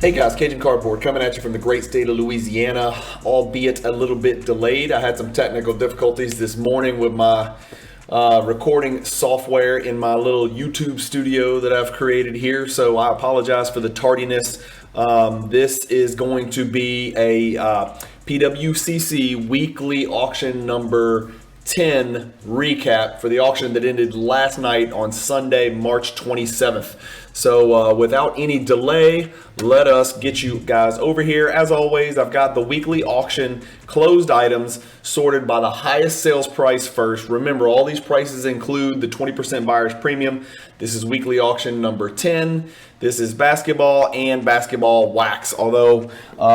Hey guys, Cajun Cardboard coming at you from the great state of Louisiana, albeit a little bit delayed. I had some technical difficulties this morning with my recording software in my little YouTube studio that I've created here, so I apologize for the tardiness. This is going to be a PWCC Weekly Auction number 10 recap for the auction that ended last night on Sunday, March 27th. So without any delay, let us get you guys over here. As always, I've got the weekly auction closed items sorted by the highest sales price first. Remember, all these prices include the 20% buyer's premium. This is weekly auction number 10. This is basketball and basketball wax. Although,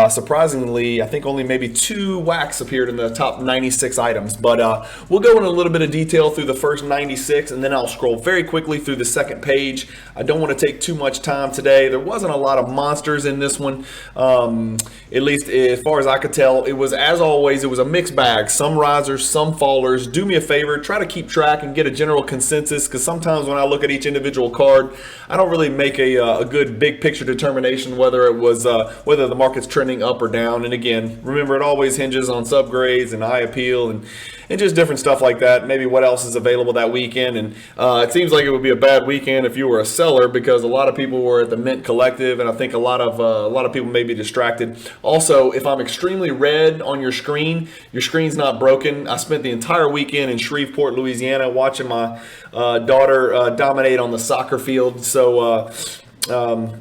surprisingly, I think only maybe 2 wax appeared in the top 96 items. But we'll go in a little bit of detail through the first 96, and then I'll scroll very quickly through the second page. I don't want to take too much time today. There wasn't a lot of monsters in this one, at least as far as I could tell. It was, as always, it was a mixed bag. Some risers, some fallers. Do me a favor, try to keep track and get a general consensus, because sometimes when I look at each individual card, I don't really make a good big picture determination whether it was whether the market's trending up or down. And again, remember, it always hinges on subgrades and high appeal and just different stuff like that. Maybe what else is available that weekend. And it seems like it would be a bad weekend if you were a seller, because a lot of people were at the Mint Collective, and I think a lot of people may be distracted. Also, if I'm extremely red on your screen's not broken. I spent the entire weekend in Shreveport, Louisiana, watching my daughter dominate on the soccer field. So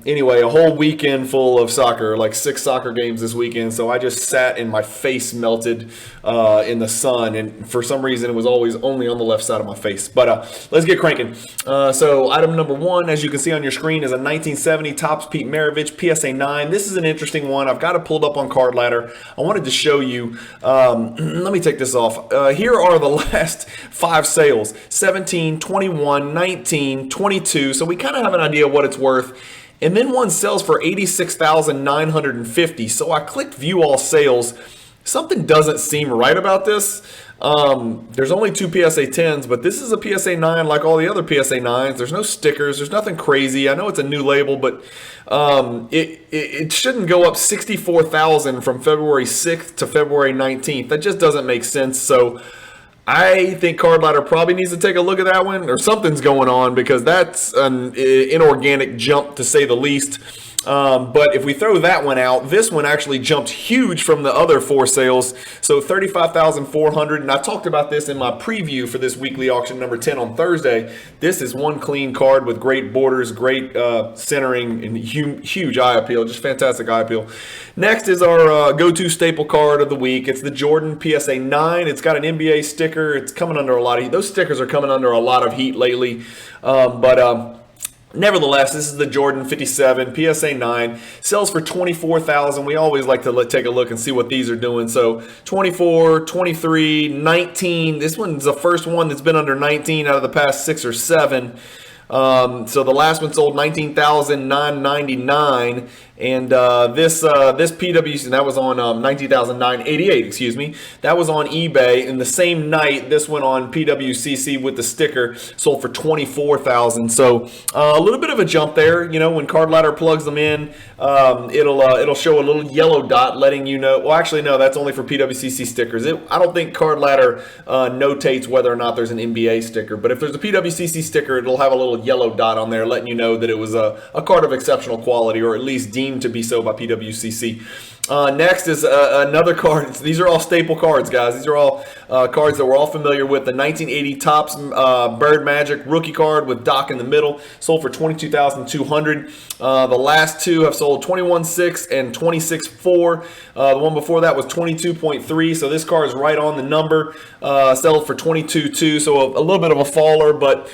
anyway, a whole weekend full of soccer, like 6 soccer games this weekend. So I just sat and my face melted in the sun, and for some reason it was always only on the left side of my face. But let's get cranking. So item number 1, as you can see on your screen, is a 1970 Topps Pete Maravich PSA 9. This is an interesting one. I've got it pulled up on Card Ladder. I wanted to show you. Let me take this off. Here are the last 5 sales: 17, 21, 19, 22. So we kind of have an idea what it's worth. And then one sells for $86,950. So I clicked view all sales. Something doesn't seem right about this. There's only 2 PSA 10s, but this is a PSA 9 like all the other PSA 9s. There's no stickers. There's nothing crazy. I know it's a new label, but it shouldn't go up 64,000 from February 6th to February 19th. That just doesn't make sense. So I think Card Ladder probably needs to take a look at that one, or something's going on, because that's an inorganic jump to say the least. But if we throw that one out, this one actually jumped huge from the other 4 sales. So 35,400, and I talked about this in my preview for this weekly auction number 10 on Thursday. This is one clean card with great borders, great centering, and huge eye appeal, just fantastic eye appeal. Next is our go-to staple card of the week. It's the Jordan PSA 9. It's got an NBA sticker. It's coming under a lot of heat. Those stickers are coming under a lot of heat lately. Nevertheless, this is the Jordan 57 PSA 9. Sells for $24,000. We always like to take a look and see what these are doing. So 24, 23, 19. This one's the first one that's been under 19 out of the past 6 or 7. So the last one sold $19,999, and this PWC, and that was on $19,988, excuse me. That was on eBay. In the same night, this went on PWCC with the sticker, sold for $24,000. So a little bit of a jump there. You know, when Card Ladder plugs them in, it'll show a little yellow dot letting you know. Well, actually, no, that's only for PWCC stickers. I don't think Card Ladder notates whether or not there's an NBA sticker, but if there's a PWCC sticker, it'll have a little yellow dot on there letting you know that it was a card of exceptional quality, or at least deemed to be so by PWCC. Next is another card. These are all staple cards, guys. These are all cards that we're all familiar with. The 1980 Topps Bird Magic rookie card with Doc in the middle, sold for $22,200. The last 2 have sold $21,600 and $26,400. The one before that was $22.3. So this card is right on the number. Sold for $22,200. So a little bit of a faller, but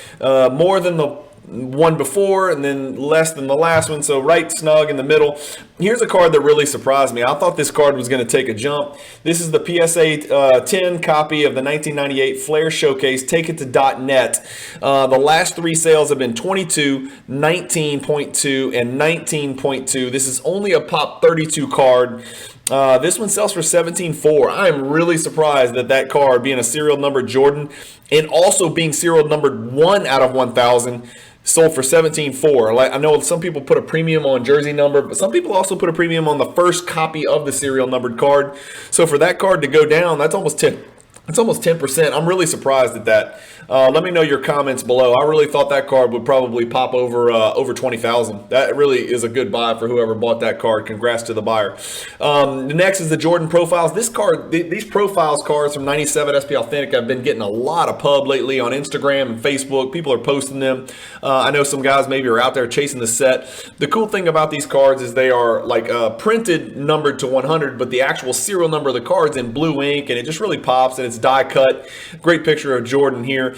more than the one before and then less than the last one, so right snug in the middle. Here's a card that really surprised me. I thought this card was going to take a jump. This is the PSA 10 copy of the 1998 Flair Showcase. Take it to .net. The last 3 sales have been 22, 19.2, and 19.2. This is only a Pop 32 card. This one sells for 17.4. I am really surprised that that card, being a serial numbered Jordan and also being serial numbered 1 out of 1,000, sold for 17.4. Like, I know some people put a premium on jersey number, but some people also put a premium on the first copy of the serial numbered card. So for that card to go down, that's almost 10. It's almost 10%. I'm really surprised at that. Let me know your comments below. I really thought that card would probably pop over 20,000. That really is a good buy for whoever bought that card. Congrats to the buyer. The next is the Jordan Profiles. This card, these Profiles cards from 97 SP Authentic have been getting a lot of pub lately on Instagram and Facebook. People are posting them. I know some guys maybe are out there chasing the set. The cool thing about these cards is they are like printed, numbered to 100, but the actual serial number of the card's in blue ink, and it just really pops, and it's die cut. Great picture of Jordan here.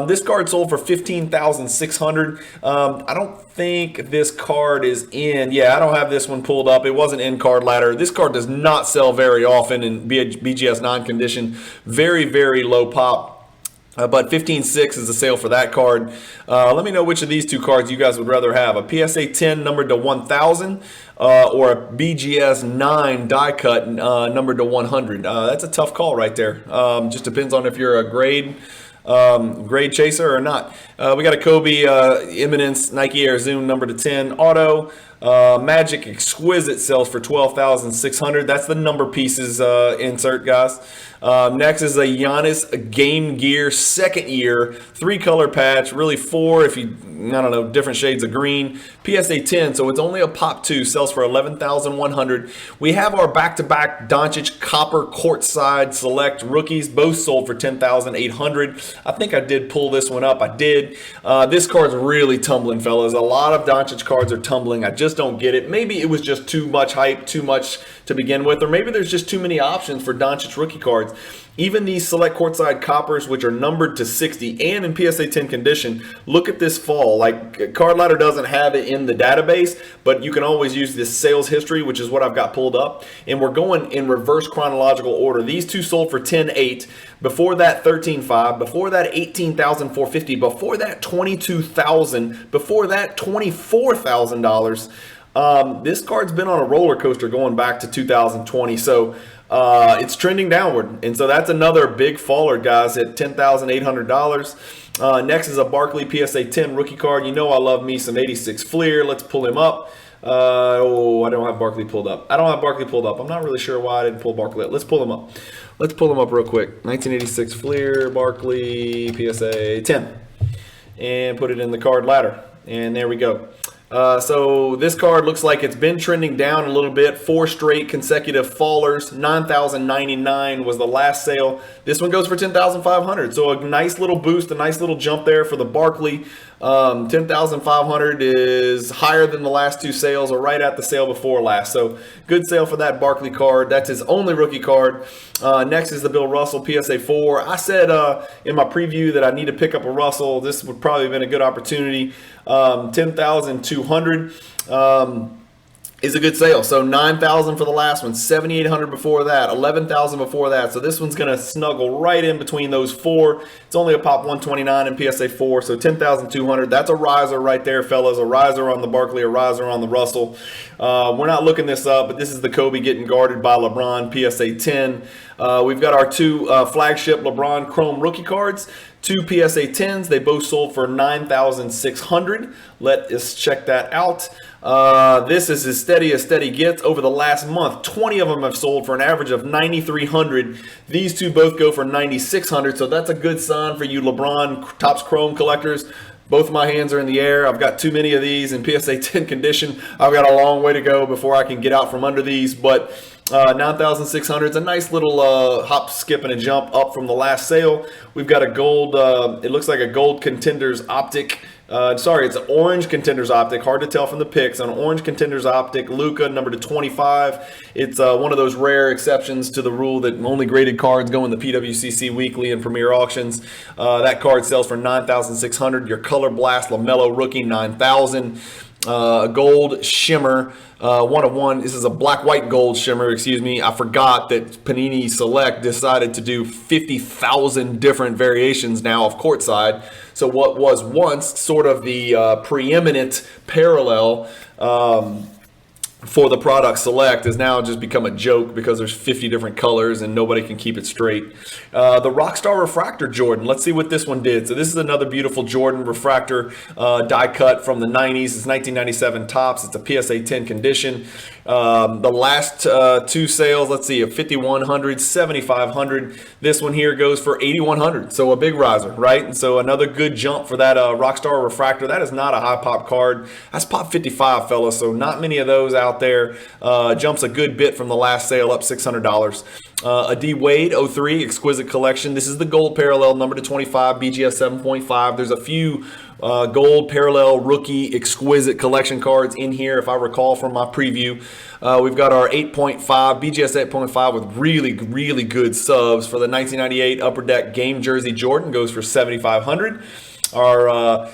This card sold for $15,600. I don't think this card is in. Yeah, I don't have this one pulled up. It wasn't in card ladder. This card does not sell very often in BGS 9 condition. Very, very low pop. But 15.6 is the sale for that card. Let me know which of these two cards you guys would rather have. A PSA 10 numbered to 1,000 or a BGS 9 die cut numbered to 100. That's a tough call right there. Just depends on if you're a grade chaser or not. We got a Kobe Eminence Nike Air Zoom number to 10 auto. Magic Exquisite sells for $12,600. That's the number pieces insert, guys. Next is a Giannis Game Gear second year, 3-color patch, really 4 if you, I don't know, different shades of green. PSA 10, so it's only a pop 2, sells for $11,100. We have our back-to-back Doncic Copper Courtside Select rookies, both sold for $10,800. I think I did pull this one up. I did. This card's really tumbling, fellas. A lot of Doncic cards are tumbling. I just don't get it. Maybe it was just too much hype, too much to begin with, or maybe there's just too many options for Doncic rookie cards. Even these select courtside coppers, which are numbered to 60 and in PSA 10 condition, look at this fall. Like, Card Ladder doesn't have it in the database, but you can always use this sales history, which is what I've got pulled up. And we're going in reverse chronological order. These two sold for $10,800. Before that, $13,500. Before that, $18,450. Before that, $22,000. Before that, $24,000. This card's been on a roller coaster going back to 2020. So it's trending downward, and so that's another big faller, guys, at $10,800. Next is a Barkley PSA 10 rookie card. You know I love me some 86 Flir. Let's pull him up. I don't have Barkley pulled up. I'm not really sure why I didn't pull Barkley up. Let's pull him up. Let's pull him up real quick. 1986 Flir, Barkley PSA 10, and put it in the card ladder. And there we go. So this card looks like it's been trending down a little bit. 4 straight consecutive fallers. $9,099 was the last sale. This one goes for $10,500. So a nice little boost, a nice little jump there for the Barkley. $10,500 is higher than the last 2 sales, or right at the sale before last. So good sale for that Barkley card. That's his only rookie card. Next is the Bill Russell PSA 4. I said in my preview that I need to pick up a Russell. This would probably have been a good opportunity. $10,200 is a good sale. So $9,000 for the last one, $7,800 before that, $11,000 before that. So this one's going to snuggle right in between those 4. It's only a pop 129 in PSA 4, so $10,200. That's a riser right there, fellas. A riser on the Barkley, a riser on the Russell. We're not looking this up, but this is the Kobe getting guarded by LeBron PSA 10. We've got our 2 flagship LeBron Chrome rookie cards. 2 PSA 10s. They both sold for $9,600. Let us check that out. This is as steady gets. Over the last month, 20 of them have sold for an average of $9,300. These two both go for $9,600. So that's a good sign for you LeBron Topps Chrome collectors. Both of my hands are in the air. I've got too many of these in PSA 10 condition. I've got a long way to go before I can get out from under these, but $9,600 is a nice little hop, skip, and a jump up from the last sale. We've got a gold, it looks like a gold Contenders Optic. Sorry, it's an orange Contenders Optic. Hard to tell from the pics. An orange Contenders Optic, Luka, number to 25. It's one of those rare exceptions to the rule that only graded cards go in the PWCC Weekly and Premier Auctions. That card sells for $9,600. Your Color Blast LaMelo Rookie, $9,000. Gold Shimmer, 1 of 1. This is a black-white gold shimmer, excuse me. I forgot that Panini Select decided to do 50,000 different variations now of courtside. So what was once sort of the preeminent parallel for the product select has now just become a joke because there's 50 different colors and nobody can keep it straight. The Rockstar Refractor Jordan, let's see what this one did. So this is another beautiful Jordan Refractor die cut from the 90s. It's 1997 tops. It's a PSA 10 condition. The last two sales, let's see, a 5100, 7500. This one here goes for 8100, so a big riser, right? And so another good jump for that Rockstar Refractor. That is not a high pop card. That's pop 55, fellas, so not many of those out there. Jumps a good bit from the last sale, up $600. A D Wade 03 Exquisite Collection. This is the gold parallel, number to 25, BGS 7.5. There's a few gold parallel rookie exquisite collection cards in here, if I recall from my preview. We've got our 8.5 BGS 8.5 with really, really good subs for the 1998 Upper Deck Game Jersey Jordan, goes for $7,500. Our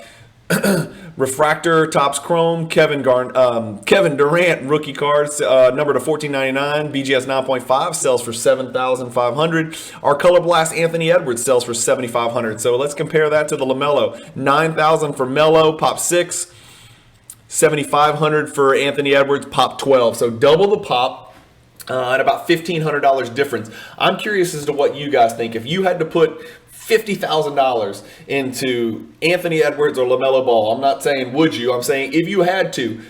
Refractor Topps Chrome Kevin Durant rookie cards, number to 1499, BGS 9.5, sells for $7,500. Our Color Blast Anthony Edwards sells for $7,500. So let's compare that to the LaMelo. $9,000 for Melo, pop 6. $7,500 for Anthony Edwards, pop 12. So double the pop. At about $1,500 difference. I'm curious as to what you guys think. If you had to put $50,000 into Anthony Edwards or LaMelo Ball, I'm not saying would you, I'm saying if you had to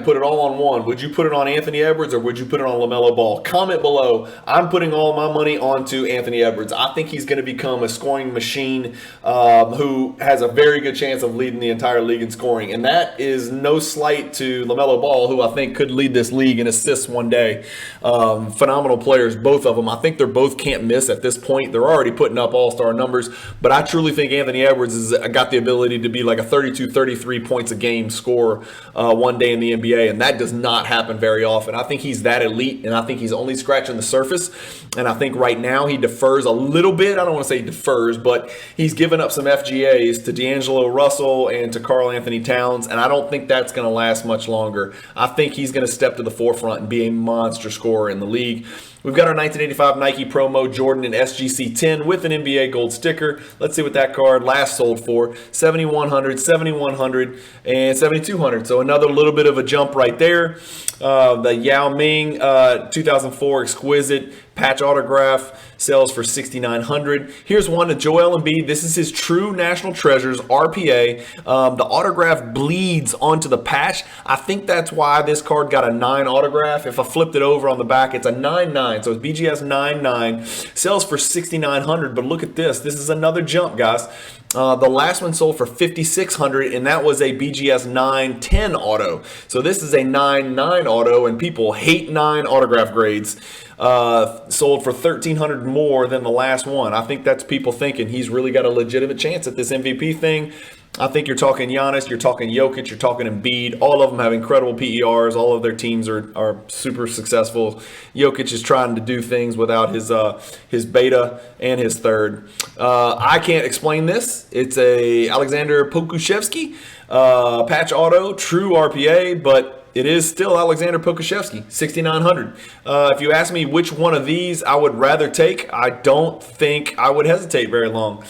put it all on one, would you put it on Anthony Edwards or would you put it on LaMelo Ball? Comment below. I'm putting all my money onto Anthony Edwards. I think he's going to become a scoring machine who has a very good chance of leading the entire league in scoring. And that is no slight to LaMelo Ball, who I think could lead this league in assists one day. Phenomenal players, both of them. I think they're both can't miss at this point. They're already putting up all-star numbers. But I truly think Anthony Edwards has got the ability to be like a 32, 33 points a game scorer one day in the NBA, and that does not happen very often. I think he's that elite, and I think he's only scratching the surface. And I think right now he defers a little bit. I don't want to say he defers, but he's given up some FGAs to D'Angelo Russell and to Karl Anthony Towns, and I don't think that's going to last much longer. I think he's going to step to the forefront and be a monster scorer in the league. We've got our 1985 Nike Promo Jordan in SGC 10 with an NBA gold sticker. Let's see what that card last sold for. $7,100, $7,100, and $7,200. So another little bit of a jump right there. The Yao Ming 2004 Exquisite patch autograph sells for $6,900. Here's one to Joel Embiid. This is his True National Treasures RPA. The autograph bleeds onto the patch. I think that's why this card got a 9 autograph. If I flipped it over on the back, it's a 9.9. So it's BGS 9.9. Sells for $6,900. But look at this. This is another jump, guys. The last one sold for $5,600, and that was a BGS 9.10 auto. So this is a 9.9 auto, and people hate 9 autograph grades. Sold for $1,300 more than the last one. I think that's people thinking he's really got a legitimate chance at this MVP thing. I think you're talking Giannis, you're talking Jokic, you're talking Embiid. All of them have incredible PERs. All of their teams are super successful. Jokic is trying to do things without his beta and his third. I can't explain this. It's a Alexander Pokusevski patch auto, true RPA, but it is still Alexander Pokusevski, $6,900. If you ask me which one of these I would rather take, I don't think I would hesitate very long.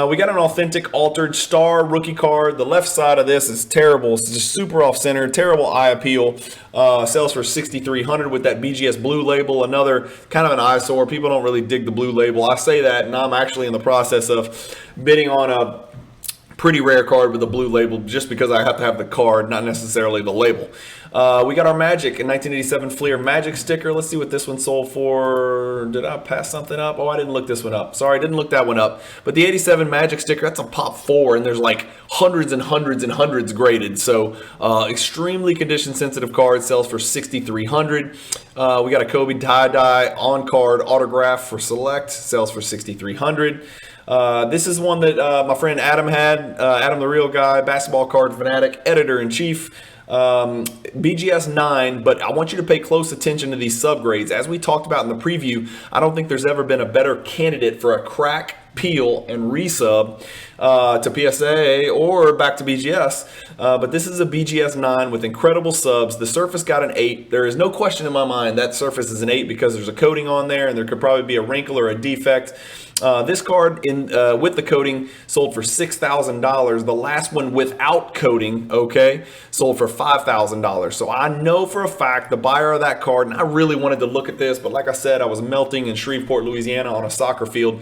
We got an authentic altered star rookie card. The left side of this is terrible. It's just super off center, terrible eye appeal. Sells for $6,300 with that BGS blue label. Another kind of an eyesore. People don't really dig the blue label. I say that, and I'm actually in the process of bidding on a pretty rare card with a blue label just because I have to have the card, not necessarily the label. We got our Magic in 1987 Flir Magic sticker. Let's see what this one sold for. Did I pass something up? Oh, I didn't look this one up. Sorry, I didn't look that one up. But the 87 Magic sticker, that's a pop 4, and there's like hundreds and hundreds and hundreds graded. So extremely condition sensitive card, sells for $6,300. We got a Kobe tie-dye on-card autograph for Select, sells for $6,300. This is one that my friend Adam had. Adam the Real Guy, basketball card fanatic, editor-in-chief. BGS 9, but I want you to pay close attention to these subgrades. As we talked about in the preview, I don't think there's ever been a better candidate for a crack peel and resub to PSA or back to BGS. But this is a BGS 9 with incredible subs. The surface got an 8. There is no question in my mind that surface is an 8 because there's a coating on there and there could probably be a wrinkle or a defect. This card with the coating sold for $6,000. The last one without coating, okay, sold for $5,000. So I know for a fact the buyer of that card, and I really wanted to look at this, but like I said, I was melting in Shreveport, Louisiana on a soccer field.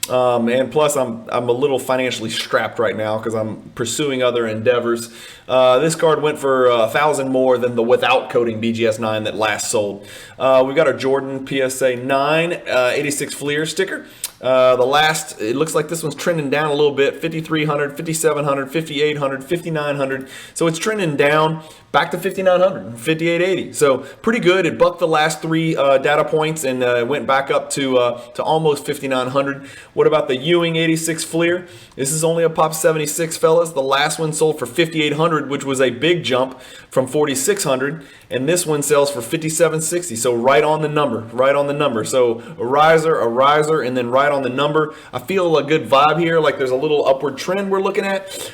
And plus I'm a little financially strapped right now because I'm pursuing other endeavors. This card went for $1,000 more than the without coating BGS 9 that last sold. We've got our Jordan PSA 9 86 Flir sticker. It looks like this one's trending down a little bit, 5,300, 5,700, 5,800, 5,900. So it's trending down back to 5,900, 5,880. So pretty good. It bucked the last 3 data points and went back up to almost 5,900. What about the Ewing 86 Flir? This is only a pop 76, fellas. The last one sold for 5,800, which was a big jump from 4,600. And this one sells for 5,760. So right on the number, So a riser, and then right on the number. I feel a good vibe here, like there's a little upward trend we're looking at.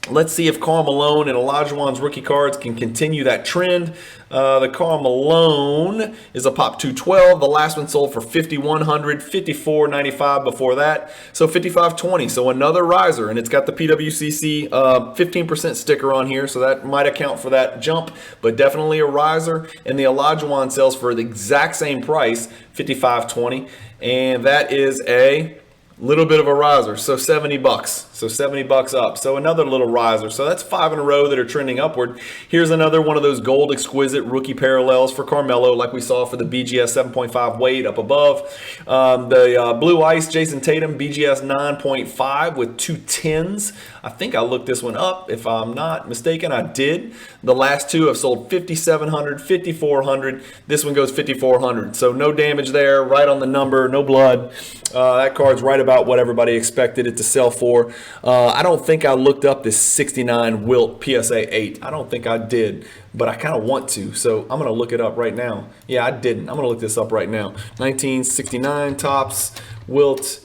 Let's see if Carmelo and Olajuwon's rookie cards can continue that trend. The Carmelo is a pop 212. The last one sold for 5,100, 5,495 before that. So 5,520. So another riser, and it's got the PWCC 15% sticker on here, so that might account for that jump, but definitely a riser. And the Olajuwon sells for the exact same price, 5,520, and that is a little bit of a riser, so $70. So $70 up. So another little riser. So that's 5 in a row that are trending upward. Here's another one of those gold exquisite rookie parallels for Carmelo, like we saw for the BGS 7.5 weight up above. The Blue Ice Jason Tatum BGS 9.5 with 2 10s. I think I looked this one up. If I'm not mistaken, I did. The last 2 have sold 5,700, 5,400. This one goes 5,400. So no damage there. Right on the number. No blood. That card's right about what everybody expected it to sell for. I don't think I looked up this 69 Wilt PSA 8. I don't think I did, but I kind of want to, so I'm going to look it up right now. Yeah, I didn't. I'm going to look this up right now. 1969 Topps Wilt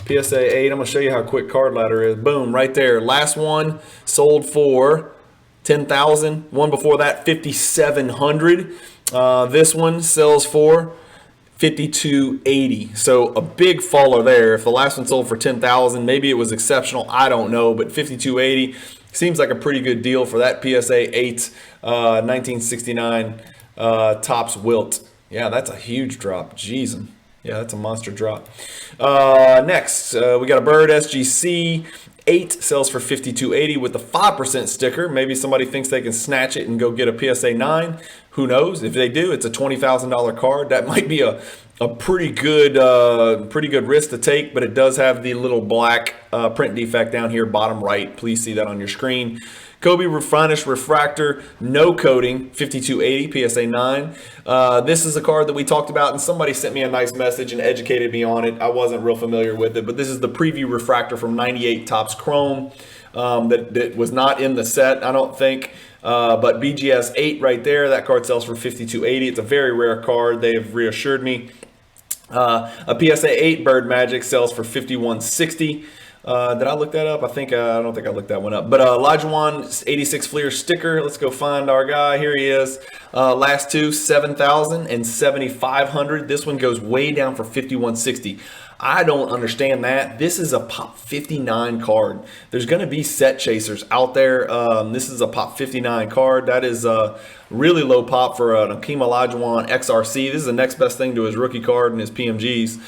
PSA 8. I'm going to show you how quick card ladder is. Boom, right there. Last one sold for 10,000. One before that, 5,700. This one sells for 5,280. So a big faller there. If the last one sold for 10,000, maybe it was exceptional. I don't know, but 5,280 seems like a pretty good deal for that PSA 8 1969 Topps Wilt. Yeah, that's a huge drop. Jeez. Yeah, that's a monster drop. Next, we got a Bird SGC 8 sells for 5,280 with the 5% sticker. Maybe somebody thinks they can snatch it and go get a PSA 9. Who knows? If they do, it's a $20,000 card. That might be a pretty good risk to take, but it does have the little black print defect down here, bottom right. Please see that on your screen. Kobe Refractor, no coating, 5,280 PSA 9. This is a card that we talked about, and somebody sent me a nice message and educated me on it. I wasn't real familiar with it, but this is the preview refractor from 98 Topps Chrome that was not in the set, I don't think. But BGS 8 right there, that card sells for 5,280. It's a very rare card, they have reassured me. A PSA 8 Bird Magic sells for 5,160. Did I look that up? I don't think I looked that one up. But Olajuwon 86 Flir sticker. Let's go find our guy. Here he is. Last 2, 7,000 and 7,500. This one goes way down for 5,160. I don't understand that. This is a pop 59 card. There's going to be set chasers out there. This is a pop 59 card. That is really low pop for an Hakeem Olajuwon XRC. This is the next best thing to his rookie card and his PMGs.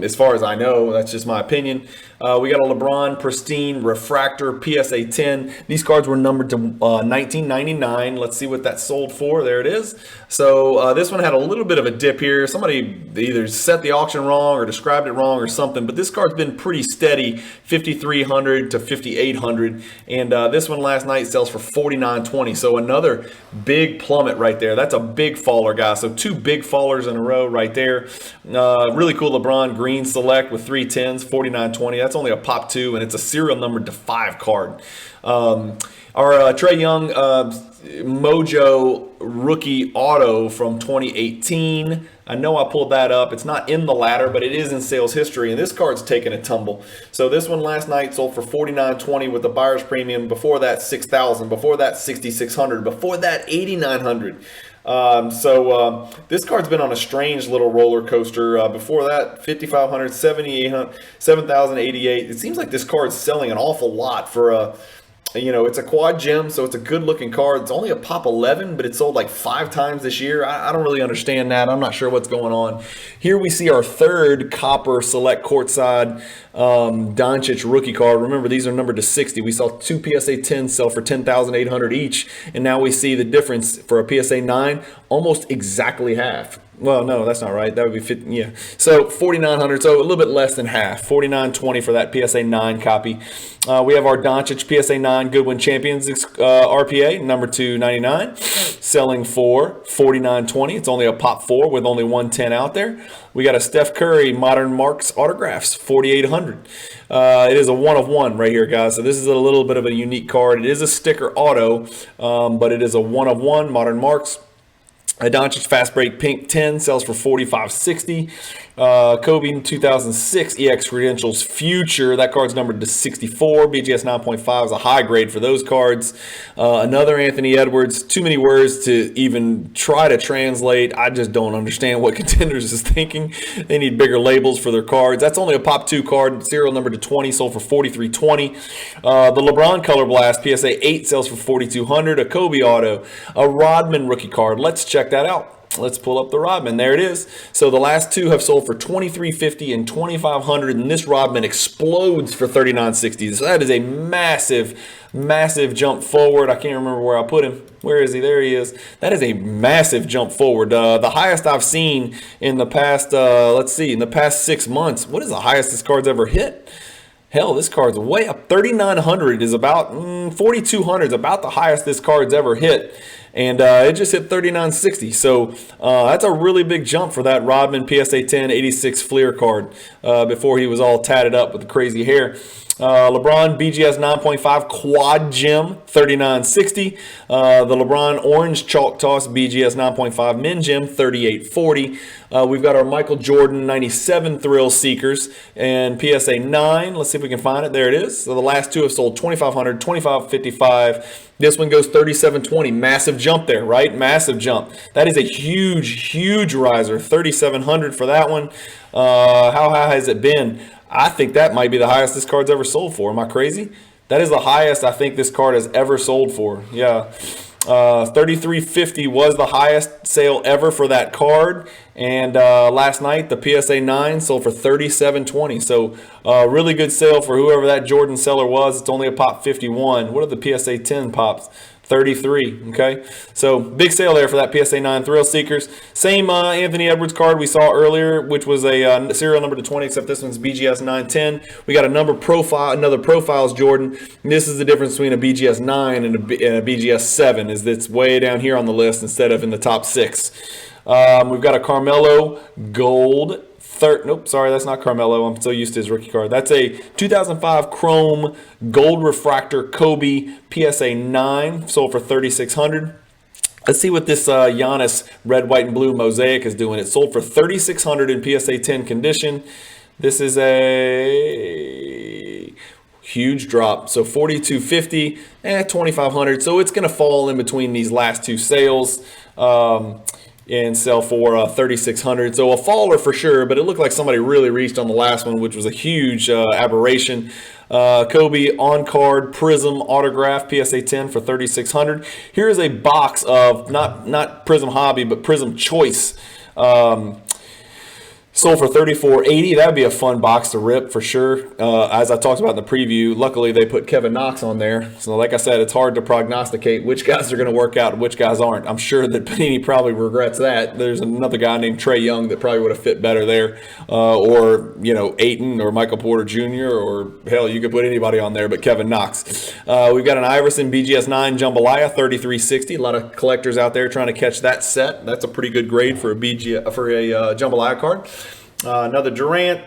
As far as I know, that's just my opinion. We got a Lebron Pristine Refractor PSA 10. These cards were numbered to $19.99. Let's see what that sold for. There it is. So this one had a little bit of a dip here. Somebody either set the auction wrong or described it wrong or something, but this card's been pretty steady, 5,300 to 5,800. And this one last night sells for $49.20. So another big plummet right there. That's a big faller, guys. So 2 big fallers in a row right there. Really cool LeBron Green Select with 310s, 4920. That's only a pop 2, and it's a serial numbered to 5 card. Our Trae Young Mojo rookie auto from 2018. I know I pulled that up. It's not in the ladder, but it is in sales history, and this card's taking a tumble. So this one last night sold for $49.20 with the buyer's premium. Before that, $6,000. Before that, $6,600. Before that, $8,900. This card's been on a strange little roller coaster. Before that, $5,500, $7,800, $7,088. It seems like this card's selling an awful lot for a. It's a quad gem, so it's a good-looking card. It's only a pop 11, but it sold like 5 times this year. I don't really understand that. I'm not sure what's going on. Here we see our third copper select courtside Doncic rookie card. Remember, these are numbered to 60. We saw 2 PSA 10s sell for $10,800 each, and now we see the difference for a PSA 9, almost exactly half. Well, no, that's not right. That would be 50. Yeah. So $4,900. So a little bit less than half. $4,920 for that PSA 9 copy. We have our Doncic PSA 9 Goodwin Champions RPA, number 299, selling for $4,920. It's only a pop 4 with only 110 out there. We got a Steph Curry Modern Marks autographs, $4,800. It is a 1 of 1 right here, guys. So this is a little bit of a unique card. It is a sticker auto, but it is a 1 of 1 Modern Marks. A Doncic Fast Break Pink 10 sells for $45.60. Kobe 2006 EX Credentials Future. That card's numbered to 64. BGS 9.5 is a high grade for those cards. Another Anthony Edwards. Too many words to even try to translate. I just don't understand what Contenders is thinking. They need bigger labels for their cards. That's only a pop 2 card. Serial number to 20. Sold for $43.20. The LeBron Color Blast PSA 8 sells for $4,200. A Kobe Auto. A Rodman rookie card. Let's check that out. Let's pull up the Rodman. There it is. So the last 2 have sold for $23.50 and $2,500, and this Rodman explodes for $39.60. So that is a massive, massive jump forward. I can't remember where I put him. Where is he? There he is. That is a massive jump forward. The highest I've seen in the past, in the past 6 months. What is the highest this card's ever hit? Hell, this card's way up. 3,900 is about 4,200 is about the highest this card's ever hit. And it just hit 39.60. So that's a really big jump for that Rodman PSA 10 86 Flir card before he was all tatted up with the crazy hair. LeBron BGS 9.5 Quad Gem 39.60. The LeBron Orange Chalk Toss BGS 9.5 Min Gem 38.40. We've got our Michael Jordan 97 Thrill Seekers and PSA 9. Let's see if we can find it. There it is. So the last 2 have sold $2,500, $2,555. This one goes $37.20. Massive jump there, right? Massive jump. That is a huge, huge riser. $3,700 for that one. How high has it been? I think that might be the highest this card's ever sold for. Am I crazy? That is the highest I think this card has ever sold for. Yeah. $33.50 was the highest sale ever for that card. And last night, the PSA 9 sold for $37.20. So really good sale for whoever that Jordan seller was. It's only a pop 51. What are the PSA 10 pops? 33. Okay, so big sale there for that PSA 9 Thrill Seekers. Same Anthony Edwards card we saw earlier, which was a serial number to 20, except this one's BGS 910. We got another Profiles Jordan. This is the difference between a BGS 9 and a BGS 7, is it's way down here on the list instead of in the top 6. We've got a Carmelo Gold. Nope, sorry, that's not Carmelo. I'm so used to his rookie card. That's a 2005 Chrome Gold Refractor Kobe PSA 9, sold for $3,600. Let's see what this Giannis red, white, and blue mosaic is doing. It sold for $3,600 in PSA 10 condition. This is a huge drop. So $4,250, $2,500. So it's going to fall in between these last 2 sales. And sell for $3,600. So a faller for sure, but it looked like somebody really reached on the last one, which was a huge aberration. Kobe on card Prism autograph PSA 10 for $3,600. Here's a box of not Prism Hobby, but Prism Choice. Sold for $34.80. That would be a fun box to rip for sure. As I talked about in the preview, luckily they put Kevin Knox on there. So like I said, it's hard to prognosticate which guys are going to work out and which guys aren't. I'm sure that Panini probably regrets that. There's another guy named Trae Young that probably would have fit better there. Or, Ayton or Michael Porter Jr. or hell, you could put anybody on there but Kevin Knox. We've got an Iverson BGS 9 Jambalaya, $33.60. A lot of collectors out there trying to catch that set. That's a pretty good grade for a Jambalaya card. Another Durant.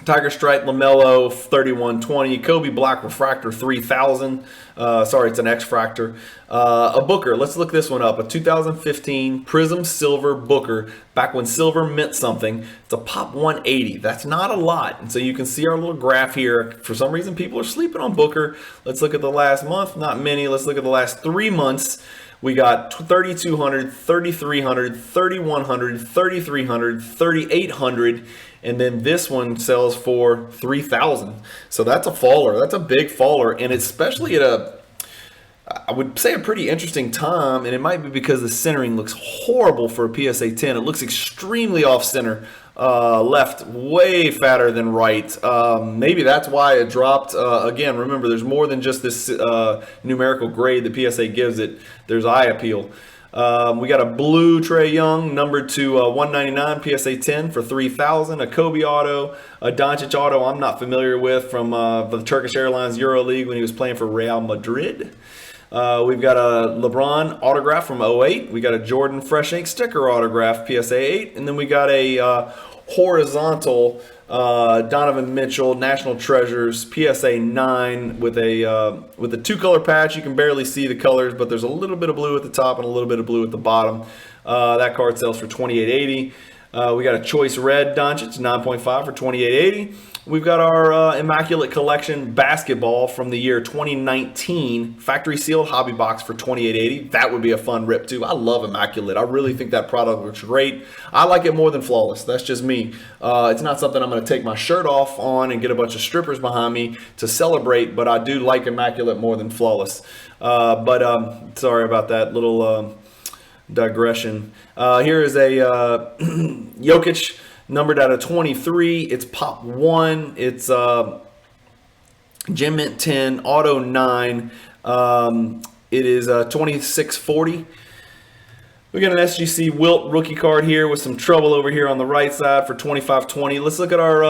Tiger Stripe LaMelo 3120, Kobe Black Refractor 3000. Sorry, it's an X-Fractor. A Booker. Let's look this one up. A 2015 Prism Silver Booker. Back when silver meant something. It's a pop 180. That's not a lot. And so you can see our little graph here. For some reason, people are sleeping on Booker. Let's look at the last month. Not many. Let's look at the last 3 months. We got 3,200, 3,300, 3,100, 3,300, 3,800, and then this one sells for 3,000. So that's a faller. That's a big faller, and especially at I would say a pretty interesting time, and it might be because the centering looks horrible for a PSA 10. It looks extremely off center. Left way fatter than right. Maybe that's why it dropped. Again, remember, there's more than just this numerical grade the PSA gives it. There's eye appeal. We got a blue Trae Young, numbered to 199 PSA 10 for 3,000. A Kobe auto, a Doncic auto I'm not familiar with from the Turkish Airlines EuroLeague when he was playing for Real Madrid. We've got a LeBron autograph from 08. We got a Jordan Fresh Ink sticker autograph, PSA 8. And then we got a horizontal Donovan Mitchell National Treasures PSA 9 with a two-color patch. You can barely see the colors, but there's a little bit of blue at the top and a little bit of blue at the bottom. That card sells for $28.80. We got a Choice Red Doncic 9.5 for $28.80. We've got our Immaculate Collection basketball from the year 2019, factory sealed hobby box for $28.80. That would be a fun rip too. I love Immaculate. I really think that product looks great. I like it more than Flawless. That's just me. It's not something I'm going to take my shirt off on and get a bunch of strippers behind me to celebrate, but I do like Immaculate more than Flawless. Sorry about that little digression. Here is a Jokic numbered out of 23. It's pop 1. It's Gem Mint 10, auto 9. It is 2640. We got an SGC Wilt rookie card here with some trouble over here on the right side for $25.20. Let's look at our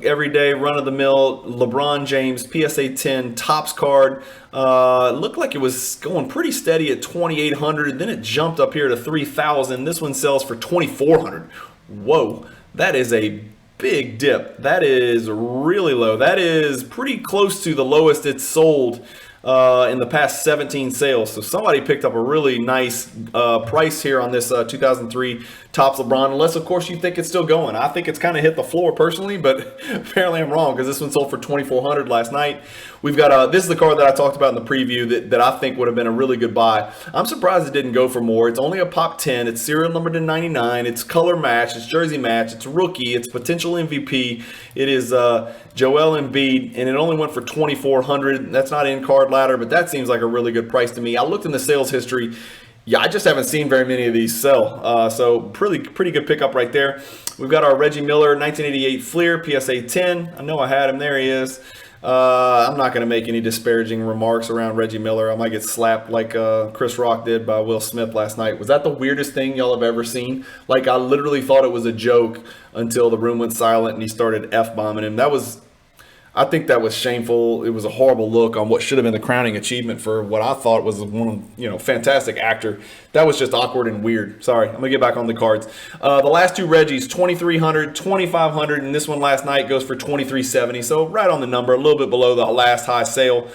everyday run-of-the-mill LeBron James PSA 10 Topps card. Looked like it was going pretty steady at $2,800. Then it jumped up here to $3,000. This one sells for $2,400. Whoa, that is a big dip. That is really low. That is pretty close to the lowest it's sold in the past 17 sales. So somebody picked up a really nice price here on this 2003 Topps LeBron, unless of course you think it's still going. I think it's kind of hit the floor personally, but apparently I'm wrong because this one sold for $2,400 last night. We've got this is the card that I talked about in the preview that I think would have been a really good buy. I'm surprised it didn't go for more. It's only a pop 10. It's serial numbered to 99. It's color match. It's jersey match. It's rookie. It's potential MVP. It is Joel Embiid, and it only went for $2,400. That's not in card ladder, but that seems like a really good price to me. I looked in the sales history. Yeah, I just haven't seen very many of these sell. So pretty good pickup right there. We've got our Reggie Miller 1988 Flir PSA 10. I know I had him. There he is. I'm not going to make any disparaging remarks around Reggie Miller. I might get slapped like Chris Rock did by Will Smith last night. Was that the weirdest thing y'all have ever seen? Like, I literally thought it was a joke until the room went silent and he started F-bombing him. I think that was shameful. It was a horrible look on what should have been the crowning achievement for what I thought was one, fantastic actor. That was just awkward and weird. Sorry, I'm gonna get back on the cards. The last two Reggies, 2,300, 2,500, and this one last night goes for 2,370. So right on the number, a little bit below the last high sale.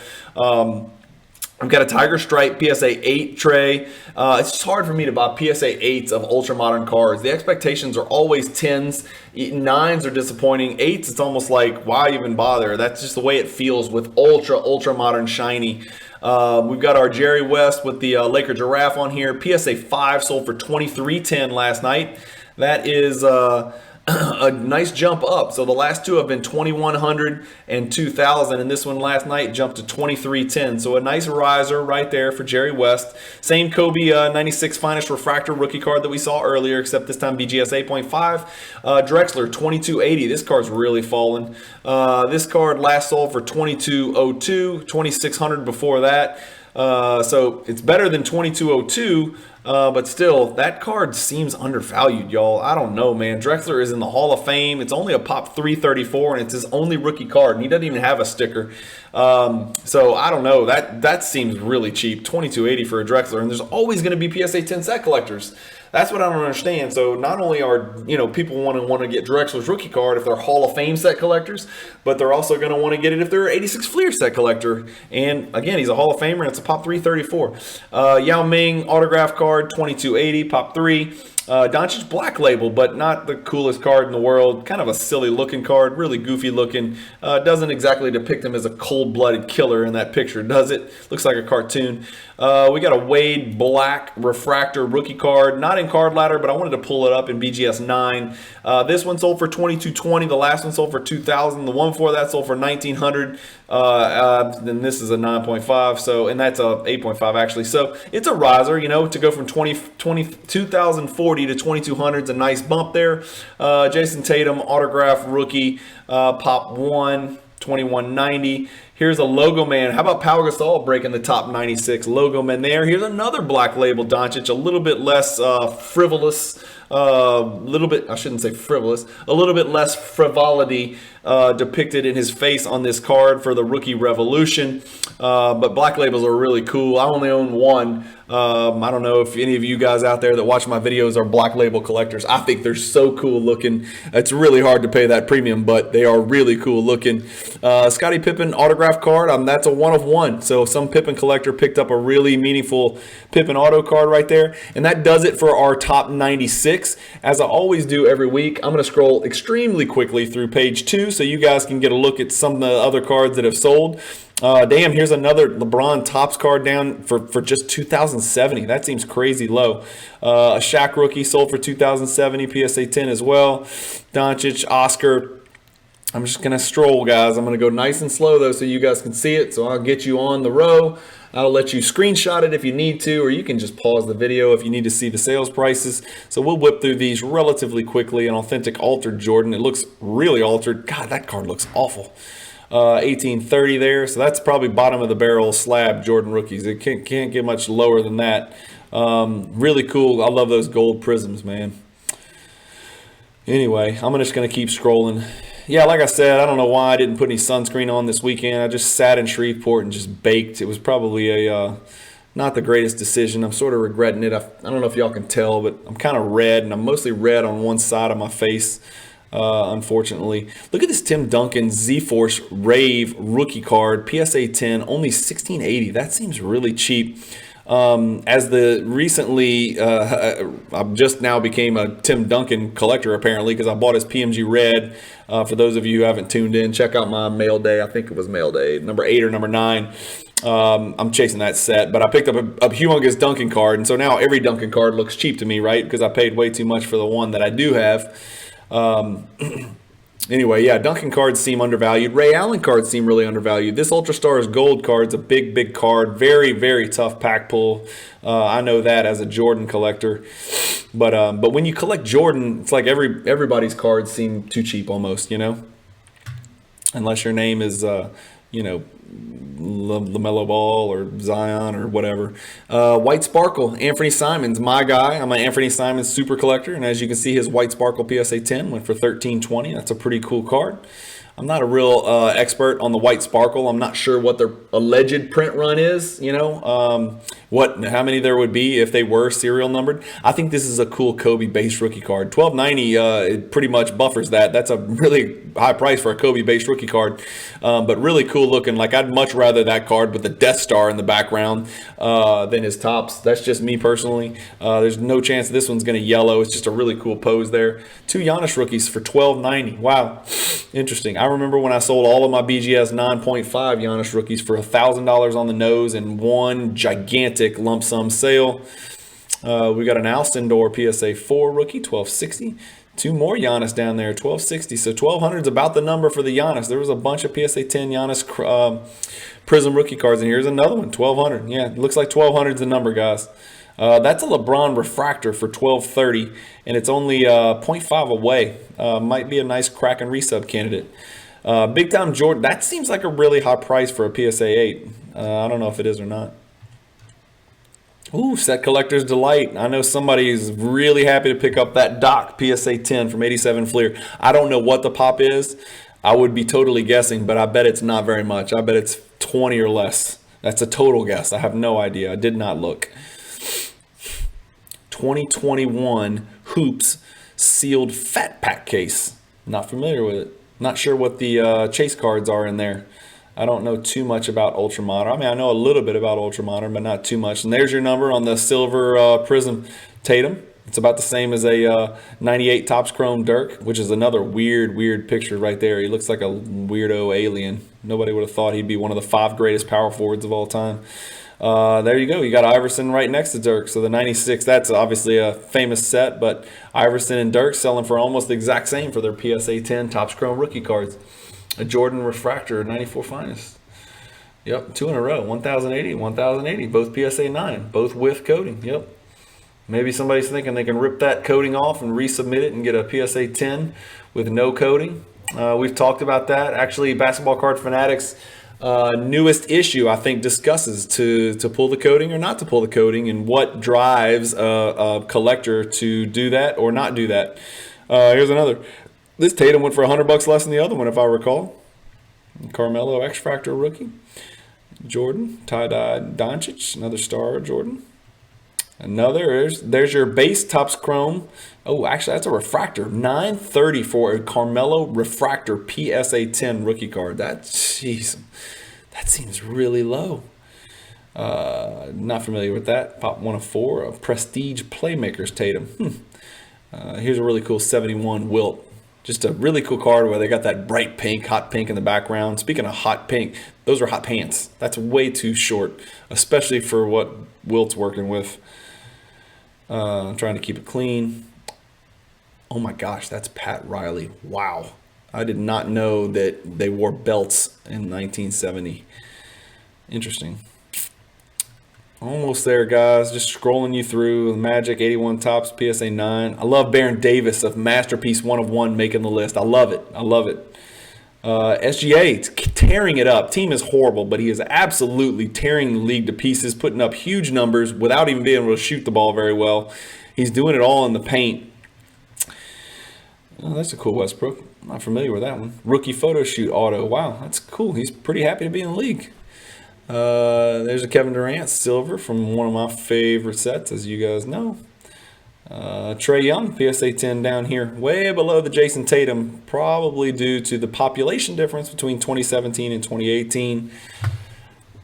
We've got a Tiger Stripe PSA 8 tray. It's just hard for me to buy PSA 8s of ultra modern cards. The expectations are always 10s. 9s are disappointing. 8s, it's almost like, why even bother? That's just the way it feels with ultra modern shiny. We've got our Jerry West with the Laker Giraffe on here. PSA 5 sold for $23.10 last night. That is a nice jump up. So the last two have been 2,100 and 2,000, and this one last night jumped to 23.10. So a nice riser right there for Jerry West. Same Kobe 96 Finest Refractor rookie card that we saw earlier, except this time BGS 8.5. Drexler 22.80. This card's really fallen. This card last sold for 22.02, 2,600 before that. So it's better than 22.02. But still, that card seems undervalued, y'all. I don't know, man. Drexler is in the Hall of Fame. It's only a pop 334, and it's his only rookie card, and he doesn't even have a sticker. So I don't know. That seems really cheap, $22.80 for a Drexler. And there's always going to be PSA 10 set collectors. That's what I don't understand. So not only are, people want to get Drexler's rookie card if they're Hall of Fame set collectors, but they're also going to want to get it if they're an 86 Flir set collector. And again, he's a Hall of Famer, and it's a Pop 334. Yao Ming autograph card, 2280, Pop 3. Doncic black label, but not the coolest card in the world. Kind of a silly looking card, really goofy looking. Doesn't exactly depict him as a cold-blooded killer in that picture, does it? Looks like a cartoon. We got a Wade black refractor rookie card, not in card ladder, but I wanted to pull it up in BGS 9. This one sold for $22.20. The last one sold for $2,000. The one before that sold for $1,900. Then this is a 9.5. So, and that's a 8.5 actually. So it's a riser, to go from 2040 to 2200 is a nice bump there. Jason Tatum autograph rookie, Pop 1, 2190. Here's a logo man. How about Pau Gasol breaking the top 96 logo man there? Here's another black label Doncic, a little bit less frivolous. A little bit less frivolity depicted in his face on this card for the rookie revolution. But black labels are really cool. I only own one. I don't know if any of you guys out there that watch my videos are black label collectors. I think they're so cool looking. It's really hard to pay that premium, but they are really cool looking. Scottie Pippen autograph card. That's a 1 of 1. So some Pippen collector picked up a really meaningful Pippen auto card right there. And that does it for our top 96. As I always do every week, I'm going to scroll extremely quickly through page 2 so you guys can get a look at some of the other cards that have sold. Damn, here's another LeBron Topps card down for just 2,070. That seems crazy low. A Shaq rookie sold for 2,070, PSA 10 as well. Doncic, Oscar. I'm just going to stroll, guys. I'm going to go nice and slow, though, so you guys can see it. So I'll get you on the row. I'll let you screenshot it if you need to, or you can just pause the video if you need to see the sales prices. So we'll whip through these relatively quickly. An authentic altered Jordan. It looks really altered. God, that card looks awful. 1830 there. So that's probably bottom of the barrel slab Jordan rookies. It can't get much lower than that. Really cool. I love those gold prisms, man. Anyway, I'm just going to keep scrolling. Yeah, like I said, I don't know why I didn't put any sunscreen on this weekend. I just sat in Shreveport and just baked. It was probably not the greatest decision. I'm sort of regretting it. I don't know if y'all can tell, but I'm kind of red, and I'm mostly red on one side of my face, unfortunately. Look at this Tim Duncan Z-Force Rave rookie card, PSA 10, only $16.80. That seems really cheap. As the recently, I just now became a Tim Duncan collector apparently because I bought his PMG Red. For those of you who haven't tuned in, check out my mail day. I think it was mail day, number 8 or number 9. I'm chasing that set, but I picked up a humongous Duncan card, and so now every Duncan card looks cheap to me, right? Because I paid way too much for the one that I do have. Anyway, yeah, Duncan cards seem undervalued. Ray Allen cards seem really undervalued. This Ultra Stars Gold card's a big card. Very, very tough pack pull. I know that as a Jordan collector. But when you collect Jordan, it's like everybody's cards seem too cheap almost, Unless your name is, LaMelo Ball or Zion or whatever. White Sparkle, Anthony Simons, my guy. I'm an Anthony Simons super collector, and as you can see, his White Sparkle PSA 10 went for $13.20. That's a pretty cool card. I'm not a real expert on the White Sparkle. I'm not sure what their alleged print run is, how many there would be if they were serial numbered. I think this is a cool Kobe base rookie card. $12.90 it pretty much buffers that. That's a really high price for a Kobe base rookie card, but really cool looking. Like, I'd much rather that card with the Death Star in the background than his Topps. That's just me personally. There's no chance this one's going to yellow. It's just a really cool pose there. 2 Giannis rookies for $12.90. Wow, interesting. I remember when I sold all of my BGS 9.5 Giannis rookies for $1,000 on the nose in one gigantic lump sum sale. We got an Alcindor PSA 4 rookie, $12.60. 2 more Giannis down there, $12.60. So $1,200 is about the number for the Giannis. There was a bunch of PSA 10 Giannis Prism rookie cards, and here's another one, $1,200. Yeah, it looks like $1,200 is the number, guys. That's a LeBron Refractor for $12.30, and it's only 0.5 away. Might be a nice crack and resub candidate. Big Time Jordan, that seems like a really high price for a PSA 8. I don't know if it is or not. Ooh, Set Collector's Delight. I know somebody's really happy to pick up that Doc PSA 10 from 87 Flir. I don't know what the pop is. I would be totally guessing, but I bet it's not very much. I bet it's 20 or less. That's a total guess. I have no idea. I did not look. 2021 Hoops sealed fat pack case. Not familiar with it. Not sure what the chase cards are in there. I don't know too much about Ultra Modern. I mean, I know a little bit about Ultra Modern, but not too much. And there's your number on the silver Prism Tatum. It's about the same as a 98 Topps Chrome Dirk, which is another weird picture right there. He looks like a weirdo alien. Nobody would have thought he'd be one of the 5 greatest power forwards of all time. There you go. You got Iverson right next to Dirk. So the 96, that's obviously a famous set, but Iverson and Dirk selling for almost the exact same for their PSA 10 Topps Chrome rookie cards. A Jordan Refractor, 94 Finest. Yep, 2 in a row. 1080, 1080, both PSA 9, both with coating. Yep. Maybe somebody's thinking they can rip that coating off and resubmit it and get a PSA 10 with no coating. We've talked about that. Actually, Basketball Card Fanatics newest issue, I think, discusses to pull the coating or not to pull the coating and what drives a collector to do that or not do that. Here's another. This Tatum went for $100 less than the other one, if I recall. Carmelo X-Fractor rookie. Jordan, tie-dye Doncic, another star Jordan. Another, there's your base Topps Chrome. Oh, actually, that's a refractor. $930 for a Carmelo Refractor PSA 10 rookie card. That seems really low. Not familiar with that. Pop 1 of 4, a Prestige Playmakers Tatum. Here's a really cool 71 Wilt. Just a really cool card where they got that bright pink, hot pink in the background. Speaking of hot pink, those are hot pants. That's way too short, especially for what Wilt's working with. I'm trying to keep it clean. Oh my gosh, that's Pat Riley. Wow. I did not know that they wore belts in 1970. Interesting. Almost there, guys. Just scrolling you through. Magic 81 Topps PSA 9. I love Baron Davis of Masterpiece 1 of 1 making the list. I love it. I love it. SGA tearing it up. Team is horrible, but he is absolutely tearing the league to pieces, putting up huge numbers without even being able to shoot the ball very well. He's doing it all in the paint. Oh, that's a cool Westbrook. I'm not familiar with that one. Rookie photo shoot auto. Wow, that's cool. He's pretty happy to be in the league. There's a Kevin Durant silver from one of my favorite sets, as you guys know. Trae Young, PSA 10 down here, way below the Jason Tatum, probably due to the population difference between 2017 and 2018.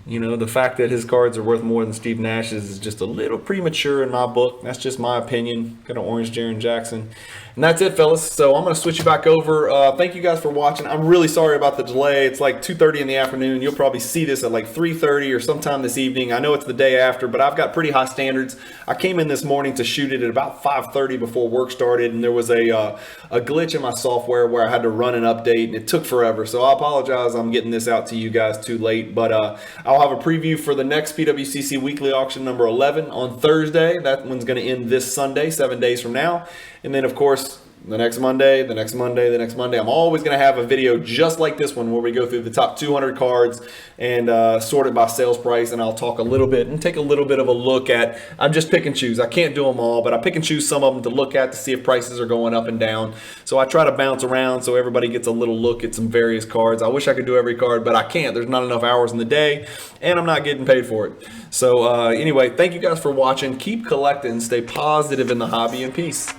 You know, the fact that his cards are worth more than Steve Nash's is just a little premature in my book. That's just my opinion. Got an orange Jaren Jackson. And that's it, fellas. So I'm going to switch you back over. Thank you guys for watching. I'm really sorry about the delay. It's like 2:30 in the afternoon. You'll probably see this at like 3:30 or sometime this evening. I know it's the day after, but I've got pretty high standards. I came in this morning to shoot it at about 5:30 before work started, and there was a glitch in my software where I had to run an update, and it took forever. So I apologize. I'm getting this out to you guys too late, but I'll have a preview for the next PWCC Weekly Auction number 11 on Thursday. That one's going to end this Sunday, 7 days from now. And then, of course, the next Monday, the next Monday, the next Monday. I'm always going to have a video just like this one where we go through the top 200 cards and sort it by sales price. And I'll talk a little bit and take a little bit of a look at, I'm just pick and choose. I can't do them all, but I pick and choose some of them to look at to see if prices are going up and down. So I try to bounce around so everybody gets a little look at some various cards. I wish I could do every card, but I can't. There's not enough hours in the day, and I'm not getting paid for it. So anyway, thank you guys for watching. Keep collecting, stay positive in the hobby, and peace.